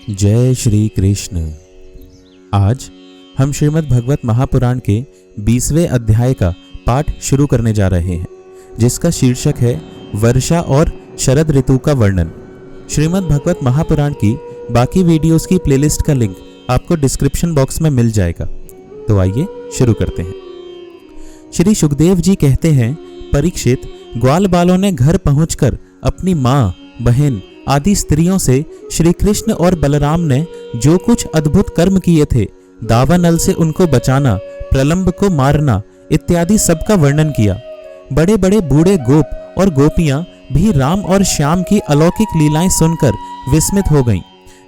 जय श्री कृष्ण। आज हम श्रीमद् भगवत महापुराण के 20वें अध्याय का पाठ शुरू करने जा रहे हैं, जिसका शीर्षक है वर्षा और शरद ऋतु का वर्णन। श्रीमद् भगवत महापुराण की बाकी वीडियोस की प्लेलिस्ट का लिंक आपको डिस्क्रिप्शन बॉक्स में मिल जाएगा। तो आइए शुरू करते हैं। श्री सुखदेव जी कहते हैं, परीक्षित, ग्वाल बालों ने घर पहुंचकर अपनी माँ, बहन आदि स्त्रियों से श्री कृष्ण और बलराम ने जो कुछ अद्भुत कर्म किए थे, दावानल से उनको बचाना, प्रलंब को मारना इत्यादि सबका वर्णन किया। बड़े बड़े बूढ़े गोप और गोपियां भी राम और श्याम की अलौकिक लीलाएं सुनकर विस्मित हो गईं।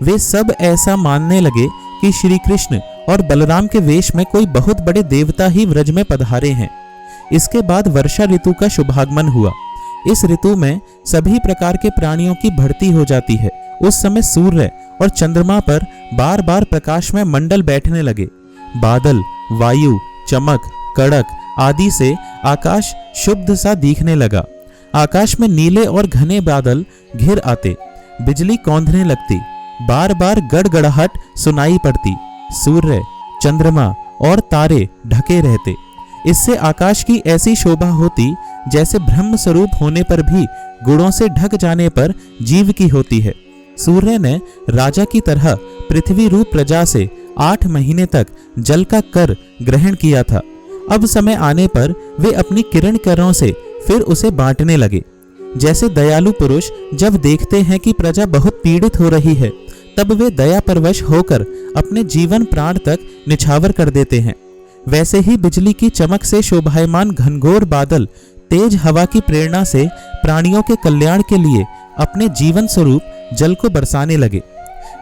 वे सब ऐसा मानने लगे कि श्री कृष्ण और बलराम के वेश में कोई बहुत बड़े देवता ही व्रज में पधारे हैं। इसके बाद वर्षा ऋतु का शुभागमन हुआ। इस ऋतु में सभी प्रकार के प्राणियों की बढ़ती हो जाती है। उस समय सूर्य और चंद्रमा पर बार बार प्रकाश में मंडल बैठने लगे। बादल, वायु, चमक, कड़क आदि से आकाश शुद्ध सा दिखने लगा। आकाश में नीले और घने बादल घिर आते, बिजली कौंधने लगती, बार बार गड़गड़ाहट सुनाई पड़ती। सूर्य, चंद्रमा और तारे ढके रहते। इससे आकाश की ऐसी शोभा होती जैसे ब्रह्म स्वरूप होने पर भी गुणों से ढक जाने पर जीव की होती है। सूर्य ने राजा की तरह पृथ्वी रूप प्रजा से 8 महीने तक जल का कर ग्रहण किया था। अब समय आने पर वे अपनी किरण करों से फिर उसे बांटने लगे। जैसे दयालु पुरुष जब देखते हैं कि प्रजा बहुत पीड़ित हो रही है, तब वे दया परवश होकर अपने जीवन प्राण तक निछावर कर देते हैं, वैसे ही बिजली की चमक से शोभायमान घनघोर बादल तेज हवा की प्रेरणा से प्राणियों के कल्याण के लिए अपने जीवन स्वरूप जल को बरसाने लगे।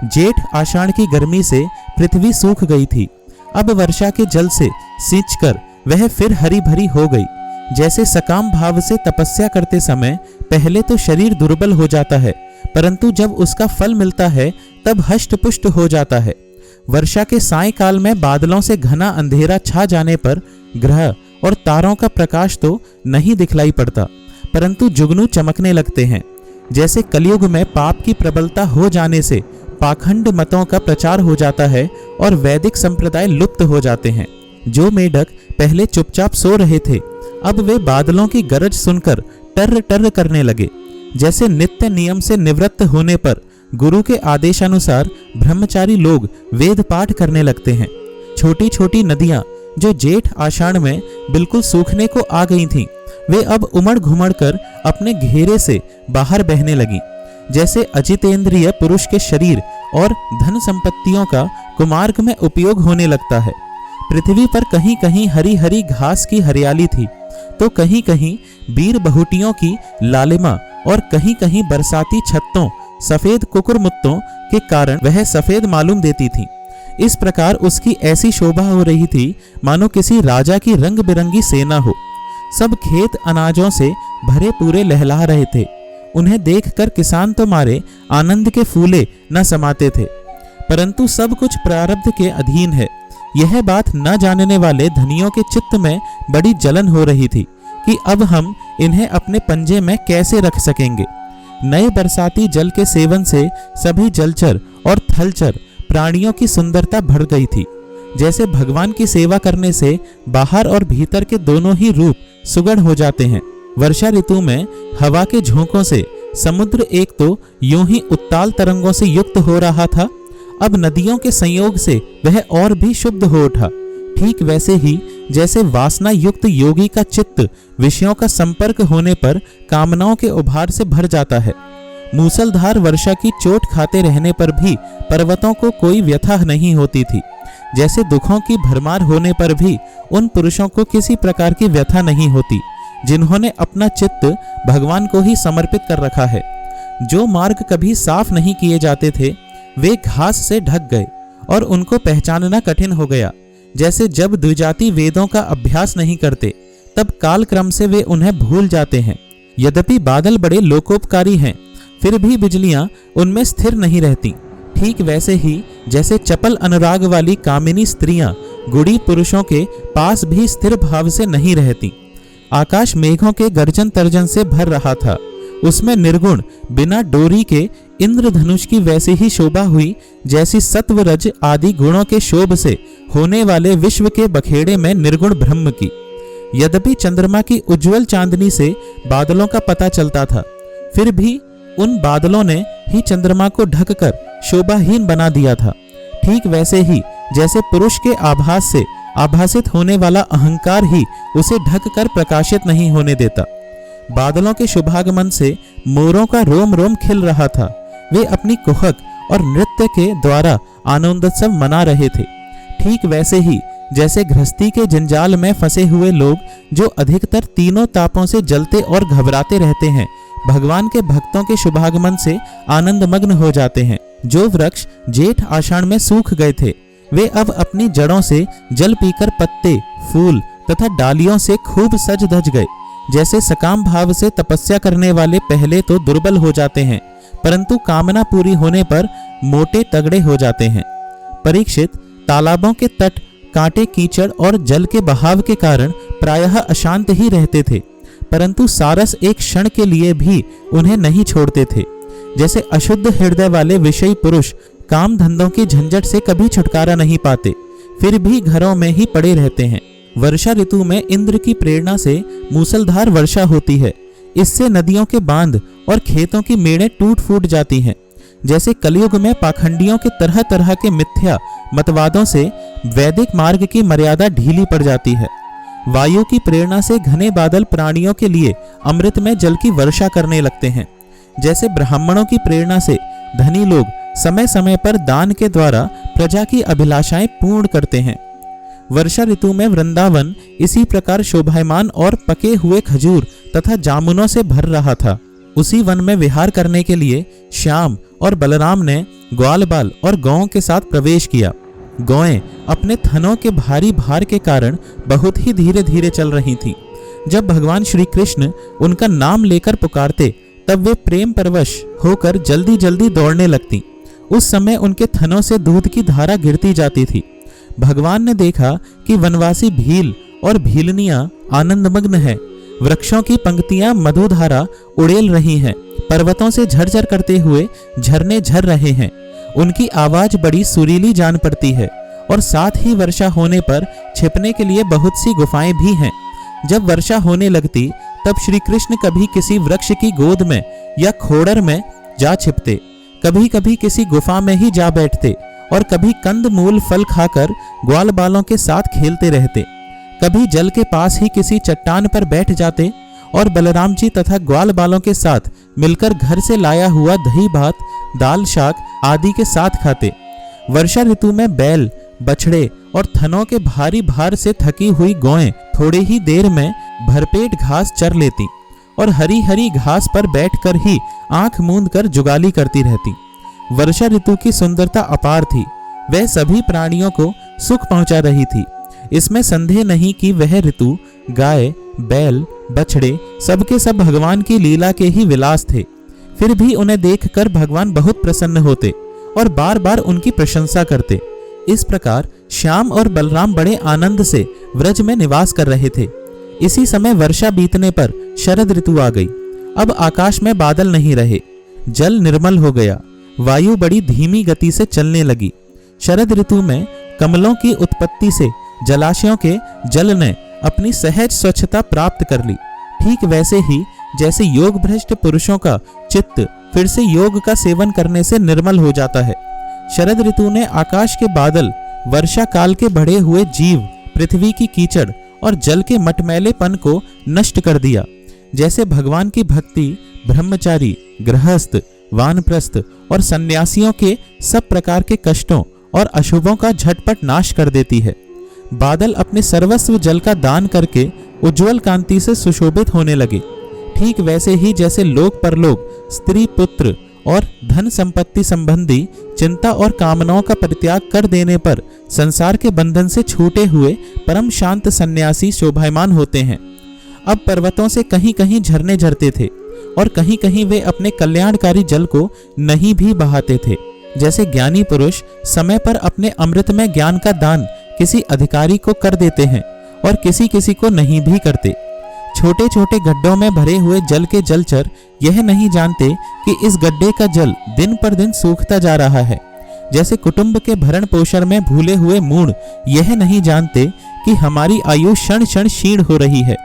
जेठ आषाढ़ की गर्मी से पृथ्वी सूख गई थी। अब वर्षा के जल से सींचकर वह फिर हरी भरी हो गई। जैसे सकाम भाव से तपस्या करते समय पहले तो शरीर दुर्बल हो जाता है, परंतु जब उसका फल मिलता है तब हष्ट पुष्ट हो जाता है। वर्षा के सायंकाल में बादलों से घना अंधेरा छा जाने पर ग्रह और तारों का प्रकाश तो नहीं दिखलाई पड़ता, परंतु जुगनू चमकने लगते हैं। जैसे कलयुग में पाप की प्रबलता हो जाने से पाखंड मतों का प्रचार हो जाता है और वैदिक संप्रदाय लुप्त हो जाते हैं। जो मेढक पहले चुपचाप सो रहे थे, अब वे बादलों की गरज सुनकर टर्र टर्र करने लगे। जैसे नित्य नियम से निवृत्त होने पर गुरु के आदेशानुसार ब्रह्मचारी लोग वेद पाठ करने लगते हैं। छोटी छोटी नदियां जो जेठ आषाढ़ में बिल्कुल सूखने को आ गई थीं, वे अब उमड़ घुमड़ कर अपने घेरे से बाहर बहने लगी। जैसे अजितेंद्रिय पुरुष के शरीर और धन संपत्तियों का कुमार्ग में उपयोग होने लगता है। पृथ्वी पर कहीं कहीं हरी हरी घास की हरियाली थी, तो कहीं कहीं बीर बहुटियों की लालिमा और कहीं कहीं बरसाती छत्तों, सफेद कुकुरमुत्तों के कारण वह सफेद मालूम देती थी। इस प्रकार उसकी ऐसी शोभा हो रही थी मानो किसी राजा की रंग बिरंगी सेना हो। सब खेत अनाजों से भरे पूरे लहला रहे थे। उन्हें देखकर किसान तो मारे आनंद के फूले न समाते थे, परंतु सब कुछ प्रारब्ध के अधीन है। यह बात न जानने वाले धनियों के चित्त में बड़ी जलन हो रही थी कि अब हम इन्हें अपने पंजे में कैसे रख सकेंगे। नए बरसाती जल के सेवन से सभी जलचर और थलचर प्राणियों की सुंदरता बढ़ गई थी। जैसे भगवान की सेवा करने से बाहर और भीतर के दोनों ही रूप सुगढ़ हो जाते हैं। वर्षा ऋतु में हवा के झोंकों से समुद्र एक तो यूं ही उत्ताल तरंगों से युक्त हो रहा था, अब नदियों के संयोग से वह और भी शुद्ध हो उठा। ठीक वैसे ही जैसे वासना युक्त योगी का चित्त विषयों का संपर्क होने पर कामनाओं के उभार से भर जाता है। मूसलधार वर्षा की चोट खाते रहने पर भी पर्वतों को कोई व्यथा नहीं होती थी। जैसे दुखों की भरमार होने पर भी उन पुरुषों को किसी प्रकार की व्यथा नहीं होती, जिन्होंने अपना चित्त भगवान को ही समर्पित कर रखा है। जो मार्ग कभी साफ नहीं किए जाते थे, वे घास से ढक गए और उनको पहचानना कठिन हो गया। जैसे जब द्विजाति वेदों का अभ्यास नहीं करते, तब काल क्रम से वे उन्हें भूल जाते हैं। यद्यपि बादल बड़े लोकोपकारी हैं, फिर भी बिजलियां उनमें स्थिर नहीं रहती। ठीक वैसे ही जैसे चपल अनुराग वाली कामिनी स्त्रियां गुड़ी पुरुषों के पास भी स्थिर भाव से नहीं रहती। आकाश मेघों के गर्जन तर्जन से भर रहा था। उसमें निर्गुण बिना डोरी के इंद्रधनुष की वैसी ही शोभा हुई जैसी सत्व रज आदि गुणों के शोभ से होने वाले विश्व के बखेड़े में निर्गुण ब्रह्म की। यद्यपि चंद्रमा की उज्जवल चांदनी से बादलों का पता चलता था, फिर भी उन बादलों ने ही चंद्रमा को ढककर शोभाहीन बना दिया था। ठीक वैसे ही जैसे पुरुष के आभास से आभासित होने वाला अहंकार ही उसे ढककर प्रकाशित नहीं होने देता। बादलों के शुभागमन से मोरों का रोम रोम खिल रहा था। वे अपनी कुहक और नृत्य के द्वारा आनंदोत्सव मना रहे थे। ठीक वैसे ही जैसे गृहस्थी के जंजाल में फंसे हुए लोग जो अधिकतर तीनों तापों से जलते और घबराते रहते हैं, भगवान के भक्तों के शुभागमन से आनंदमग्न हो जाते हैं। जो वृक्ष जेठ आषाढ़ में सूख गए थे, वे अब अपनी जड़ों से जल पीकर पत्ते, फूल तथा डालियों से खूब सज धज गए। जैसे सकाम भाव से तपस्या करने वाले पहले तो दुर्बल हो जाते हैं, परंतु कामना पूरी होने पर मोटे तगड़े हो जाते हैं। परीक्षित, तालाबों के तट कांटे, कीचड़ और जल के बहाव के कारण प्रायः अशांत ही रहते थे, परंतु सारस एक क्षण के लिए भी उन्हें नहीं छोड़ते थे। जैसे अशुद्ध हृदय वाले विषयी पुरुष काम धंधों की झंझट से कभी छुटकारा नहीं पाते, फिर भी घरों में ही पड़े रहते हैं। वर्षा ऋतु में इंद्र की प्रेरणा से मूसलधार वर्षा होती है। इससे नदियों के बांध और खेतों की मेड़ें टूट फूट जाती हैं। जैसे कलयुग में पाखंडियों के तरह तरह के मिथ्या मतवादों से वैदिक मार्ग की मर्यादा ढीली पड़ जाती है। वायु की प्रेरणा से घने बादल प्राणियों के लिए अमृत में जल की वर्षा करने लगते हैं। जैसे ब्राह्मणों की प्रेरणा से धनी लोग समय समय पर दान के द्वारा प्रजा की अभिलाषाएं पूर्ण करते हैं। वर्षा ऋतु में वृंदावन इसी प्रकार शोभायमान और पके हुए खजूर तथा जामुनों से भर रहा था। उसी वन में विहार करने के लिए श्याम और बलराम ने ग्वाल बाल और गौं के साथ प्रवेश किया। गौएं अपने थनों के भारी भार के कारण बहुत ही धीरे धीरे चल रही थीं। जब भगवान श्री कृष्ण उनका नाम लेकर पुकारते, तब वे प्रेम परवश होकर जल्दी जल्दी दौड़ने लगती। उस समय उनके थनों से दूध की धारा गिरती जाती थी। भगवान ने देखा कि वनवासी भील और भीलनियां आनंदमग्न है। वृक्षों की पंक्तियां मधुधारा उड़ेल रही हैं। पर्वतों से झरझर करते हुए झरने झर रहे हैं। उनकी आवाज बड़ी सुरीली जान पड़ती है और साथ ही वर्षा होने पर छिपने के लिए बहुत सी गुफाएं भी हैं। जब वर्षा होने लगती, तब श्री कृष्ण कभी किसी वृक्ष की गोद में या खोड़र में जा छिपते, कभी कभी किसी गुफा में ही जा बैठते और कभी कंद मूल फल खाकर ग्वाल बालों के साथ खेलते रहते। कभी जल के पास ही किसी चट्टान पर बैठ जाते और बलराम जी तथा ग्वाल बालों के साथ मिलकर घर से लाया हुआ दही भात, दाल शाक आदि के साथ खाते। वर्षा ऋतु में बैल, बछड़े और थनों के भारी भार से थकी हुई गौएं थोड़ी ही देर में भरपेट घास चर लेती और हरी हरी घास पर बैठकर ही आंख मूंद कर जुगाली करती रहती। वर्षा ऋतु की सुंदरता अपार थी। वह सभी प्राणियों को सुख पहुंचा रही थी। इसमें संदेह नहीं कि वह ऋतु गाय, बैल, बछड़े सबके सब भगवान की लीला के ही विलास थे। फिर भी उन्हें देखकर भगवान बहुत प्रसन्न होते और बार बार उनकी प्रशंसा करते। इस प्रकार श्याम और बलराम बड़े आनंद से व्रज में निवास कर रहे थे। इसी समय वर्षा बीतने पर शरद ऋतु आ गई। अब आकाश में बादल नहीं रहे, जल निर्मल हो गया, वायु बड़ी धीमी गति से चलने लगी। शरद ऋतु में कमलों की उत्पत्ति से जलाशयों के जल ने अपनी सहज स्वच्छता प्राप्त कर ली। ठीक वैसे ही जैसे योग भ्रष्ट पुरुषों का चित्त फिर से योग का सेवन करने से निर्मल हो जाता है, शरद ऋतु ने आकाश के बादल, वर्षा काल के बढ़े हुए जीव, पृथ्वी की कीचड़ और जल के मटमैलेपन को नष्ट कर दिया। जैसे भगवान की भक्ति ब्रह्मचारी, गृहस्थ, वानप्रस्थ और सन्यासियों के सब प्रकार के कष्टों और अशुभों का झटपट नाश कर देती है। बादल अपने सर्वस्व जल का दान करके उज्जवल कांति से सुशोभित होने लगे। ठीक वैसे ही जैसे लोक परलोक, स्त्री पुत्र और धन संपत्ति संबंधी चिंता और कामनाओं का परित्याग कर देने पर संसार के बंधन से छूटे हुए परम शांत सन्यासी शोभायमान होते हैं। अब पर्वतों से कहीं कहीं झरने झरते थे और कहीं कहीं वे अपने कल्याणकारी जल को नहीं भी बहाते थे। जैसे ज्ञानी पुरुष समय पर अपने अमृतमय ज्ञान का दान किसी अधिकारी को कर देते हैं और किसी किसी को नहीं भी करते। छोटे छोटे गड्ढों में भरे हुए जल के जलचर यह नहीं जानते कि इस गड्ढे का जल दिन पर दिन सूखता जा रहा है। जैसे कुटुंब के भरण पोषण में भूले हुए मूढ़ यह नहीं जानते कि हमारी आयु क्षण क्षण क्षीण हो रही है।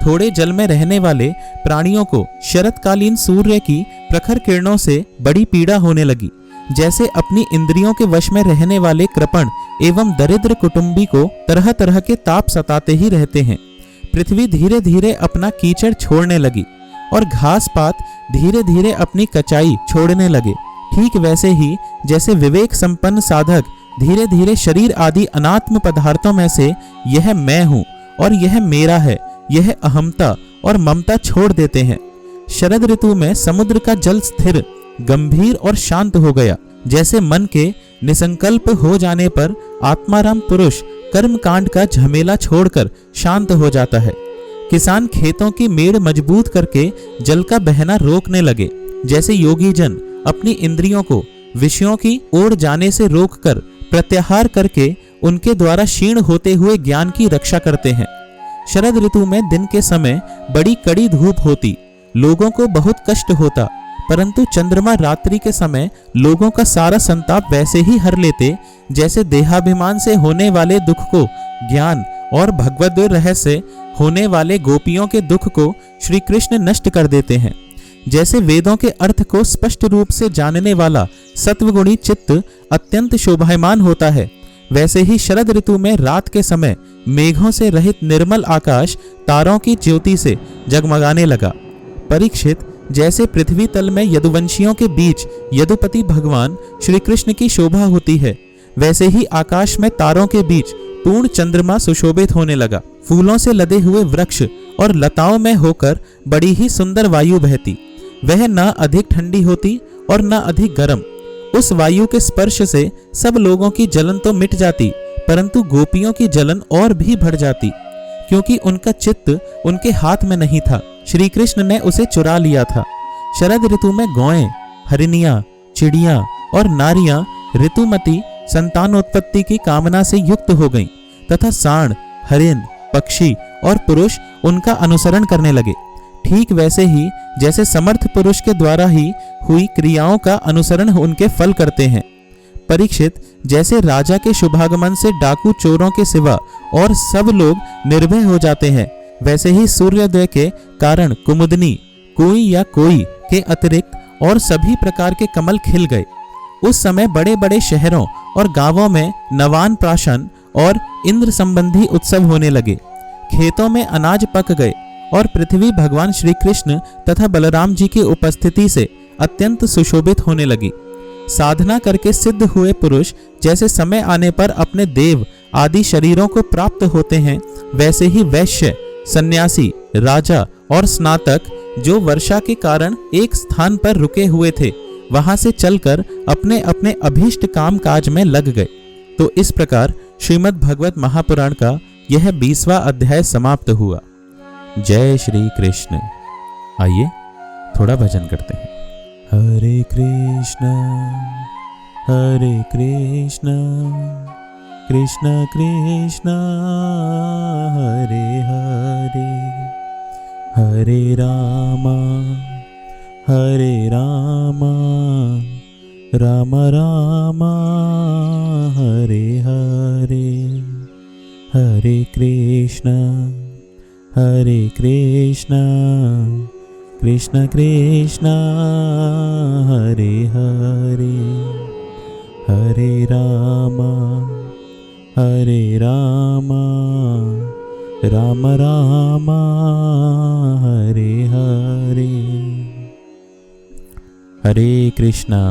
थोड़े जल में रहने वाले प्राणियों को शरतकालीन सूर्य की प्रखर किरणों से बड़ी पीड़ा होने लगी। जैसे अपनी इंद्रियों के वश में रहने वाले कृपण एवं दरिद्र कुटुंबी को तरह तरह के ताप सताते ही रहते हैं। पृथ्वी धीरे धीरे अपना कीचड़ छोड़ने लगी और घास पात धीरे धीरे अपनी कचाई छोड़ने लगे। ठीक वैसे ही जैसे विवेक संपन्न साधक धीरे धीरे शरीर आदि अनात्म पदार्थों में से यह मैं हूँ और यह मेरा है, यह अहमता और ममता छोड़ देते हैं। शरद ऋतु में समुद्र का जल स्थिर, गंभीर और शांत हो गया। जैसे मन के निसंकल्प हो जाने पर आत्माराम पुरुष कर्म कांड का झमेला छोड़कर शांत हो जाता है। किसान खेतों की मेड़ मजबूत करके जल का बहना रोकने लगे। जैसे योगी जन अपनी इंद्रियों को विषयों की ओर जाने से रोककर प्रत्याहार करके उनके द्वारा क्षीण होते हुए ज्ञान की रक्षा करते हैं। शरद ऋतु में दिन के समय बड़ी कड़ी धूप होती, लोगों को बहुत कष्ट होता, परंतु चंद्रमा रात्रि के समय लोगों का सारा संताप वैसे ही हर लेते जैसे देहाभिमान से होने वाले दुख को ज्ञान और भगवद रहस्य होने वाले गोपियों के दुख को श्री कृष्ण नष्ट कर देते हैं। जैसे वेदों के अर्थ को स्पष्ट रूप से जानने वाला सत्वगुणी चित्त अत्यंत शोभायमान होता है, वैसे ही शरद ऋतु में रात के समय मेघों से रहित निर्मल आकाश तारों की ज्योति से जगमगाने लगा। परीक्षित, जैसे पृथ्वी तल में यदुवंशियों के बीच यदुपति भगवान श्री कृष्ण की शोभा होती है, वैसे ही आकाश में तारों के बीच पूर्ण चंद्रमा सुशोभित होने लगा। फूलों से लदे हुए वृक्ष और लताओं में होकर बड़ी ही सुंदर वायु बहती। वह न अधिक ठंडी होती और न अधिक गर्म। उस वायु के स्पर्श से सब लोगों की जलन तो मिट जाती, परंतु गोपियों की जलन और भी बढ़ जाती, क्योंकि उनका चित्त उनके हाथ में नहीं था। श्री कृष्ण ने उसे चुरा लिया था। शरद ऋतु में गौएं, हरिणियां, चिड़ियां और नारियां ऋतुमती संतानोत्पत्ति की कामना से युक्त हो गईं तथा सांड, हरिण, पक्षी और पुरुष उनका अनुसरण करने लगे। ठीक वैसे ही जैसे समर्थ पुरुष के द्वारा ही हुई क्रियाओं का अनुसरण उनके फल करते हैं। परीक्षित, जैसे राजा के शुभागमन से डाकू चोरों के सिवा और सब लोग निर्भय हो जाते हैं, वैसे ही सूर्योदय के कारण कुमुदनी, कोई या कोई के अतिरिक्त और सभी प्रकार के कमल खिल गए। उस समय बड़े बड़े शहरों और गांवों में नवान प्राशन और इंद्र संबंधी उत्सव होने लगे। खेतों में अनाज पक गए और पृथ्वी भगवान श्री कृष्ण तथा बलराम जी की उपस्थिति से अत्यंत सुशोभित होने लगी। साधना करके सिद्ध हुए पुरुष जैसे समय आने पर अपने देव आदि शरीरों को प्राप्त होते हैं, वैसे ही वैश्य, सन्यासी, राजा और स्नातक जो वर्षा के कारण एक स्थान पर रुके हुए थे, वहां से चलकर अपने अपने अभीष्ट काम काज में लग गए। तो इस प्रकार श्रीमद् भागवत महापुराण का यह 20वां अध्याय समाप्त हुआ। जय श्री कृष्ण। आइए थोड़ा भजन करते हैं। हरे कृष्ण कृष्ण कृष्ण हरे हरे, हरे रामा राम राम हरे हरे, हरे कृष्ण कृष्ण कृष्ण हरे हरे, हरे राम राम राम हरे हरे। हरे कृष्णा।